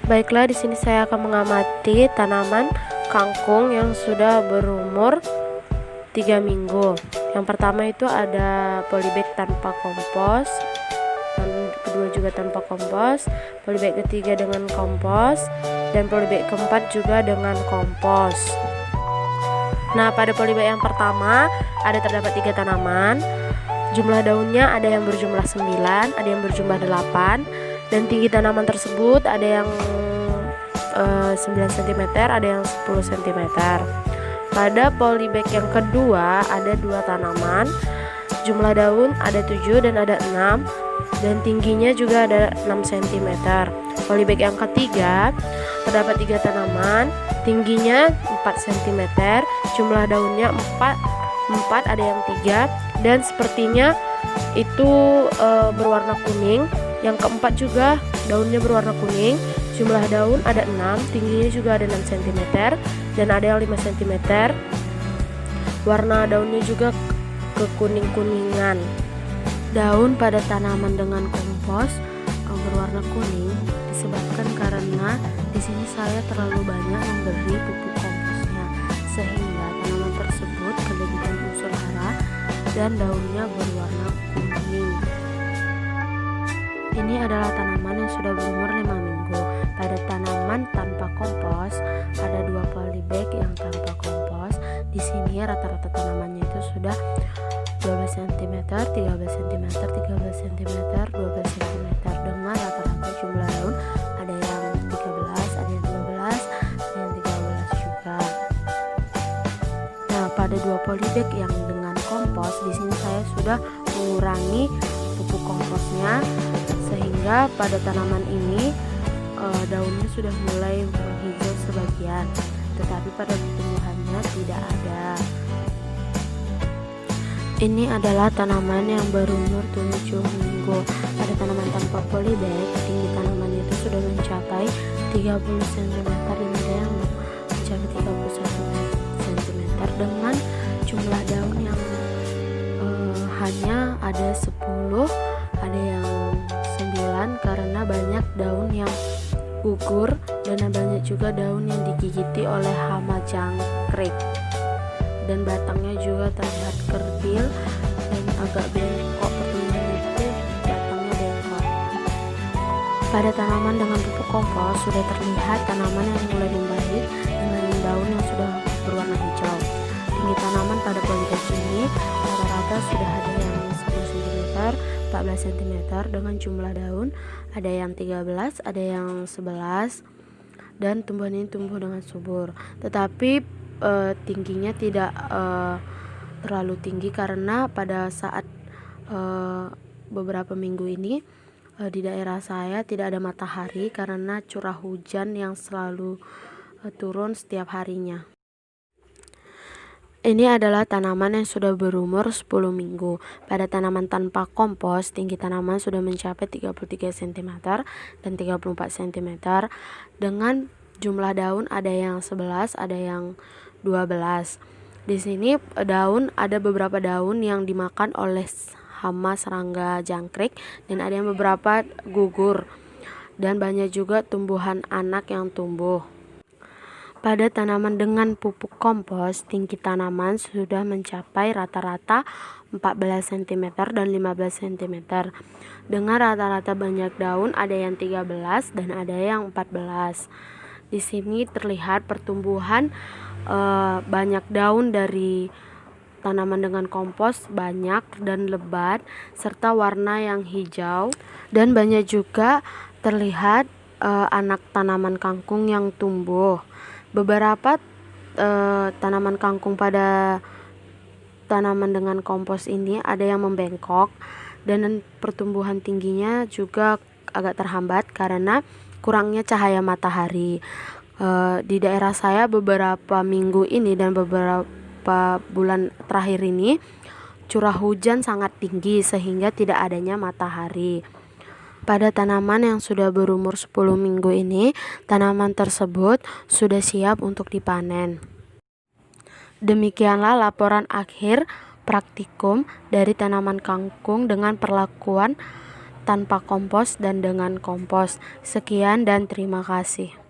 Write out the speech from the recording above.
Baiklah, di sini saya akan mengamati tanaman kangkung yang sudah berumur 3 minggu. Yang pertama itu ada polybag tanpa kompos, dan kedua juga tanpa kompos, polybag ketiga dengan kompos, dan polybag keempat juga dengan kompos. Nah, pada polybag yang pertama terdapat 3 tanaman. Jumlah daunnya ada yang berjumlah 9, ada yang berjumlah 8, dan tinggi tanaman tersebut ada yang 9 cm, ada yang 10 cm. Pada polybag yang kedua ada 2 tanaman. Jumlah daun ada 7 dan ada 6, dan tingginya juga ada 6 cm. Polybag yang ketiga terdapat 3 tanaman, tingginya 4 cm, jumlah daunnya 4, ada yang 3, dan sepertinya itu berwarna kuning. Yang keempat juga daunnya berwarna kuning, jumlah daun ada 6, tingginya juga ada 6 cm, dan ada yang 5 cm. Warna daunnya juga kekuning-kuningan. Daun pada tanaman dengan kompos berwarna kuning disebabkan karena di sini saya terlalu banyak memberi pupuk komposnya, sehingga tanaman tersebut kelebihan unsur hara dan daunnya berwarna kuning. Ini adalah tanaman yang sudah berumur 5 minggu. Pada tanaman tanpa kompos ada 2 polybag yang tanpa kompos. Di sini rata-rata tanamannya itu sudah 12 cm, 13 cm, 13 cm, 12 cm, dengan rata-rata jumlah daun ada yang 13, ada yang 12, ada yang 13 juga. Nah, pada 2 polybag yang dengan kompos, di sini saya sudah mengurangi pupuk komposnya, sehingga pada tanaman ini daunnya sudah mulai menghijau sebagian, tetapi pada pertumbuhannya tidak ada. Ini adalah tanaman yang berumur 7 minggu. Pada tanaman tanpa polybag, tinggi tanaman itu sudah mencapai 30 cm, dan ada yang mencapai 31 cm, dengan jumlah daun yang hanya ada 10, ada yang 9 karena banyak daun yang gugur, dan banyak juga daun yang digigiti oleh hama jangkrik, dan batangnya juga terlihat kerdil dan agak bengkok. Pertumbuhannya itu batangnya bengkok. Pada tanaman dengan pupuk kompos sudah terlihat tanaman yang mulai membaik dengan daun yang sudah berwarna hijau. Tinggi tanaman pada polybag ini rata-rata sudah ada yang 10 cm, 14 cm, dengan jumlah daun ada yang 13, ada yang 11, dan tumbuhan ini tumbuh dengan subur. Tetapi tingginya tidak terlalu tinggi karena pada saat beberapa minggu ini di daerah saya tidak ada matahari karena curah hujan yang selalu turun setiap harinya. Ini adalah tanaman yang sudah berumur 10 minggu. Pada tanaman tanpa kompos, tinggi tanaman sudah mencapai 33 cm dan 34 cm, dengan jumlah daun ada yang 11, ada yang 12. Di sini daun ada beberapa daun yang dimakan oleh hama serangga jangkrik, dan ada yang beberapa gugur, dan banyak juga tumbuhan anak yang tumbuh. Pada tanaman dengan pupuk kompos, tinggi tanaman sudah mencapai rata-rata 14 cm dan 15 cm, dengan rata-rata banyak daun ada yang 13 dan ada yang 14. Di sini terlihat pertumbuhan banyak daun dari tanaman dengan kompos banyak dan lebat, serta warna yang hijau, dan banyak juga terlihat anak tanaman kangkung yang tumbuh. Beberapa tanaman kangkung pada tanaman dengan kompos ini ada yang membengkok, dan pertumbuhan tingginya juga agak terhambat karena kurangnya cahaya matahari. Di daerah saya beberapa minggu ini dan beberapa bulan terakhir ini curah hujan sangat tinggi sehingga tidak adanya matahari. Pada tanaman yang sudah berumur 10 minggu ini, tanaman tersebut sudah siap untuk dipanen. Demikianlah laporan akhir praktikum dari tanaman kangkung dengan perlakuan tanpa kompos dan dengan kompos. Sekian dan terima kasih.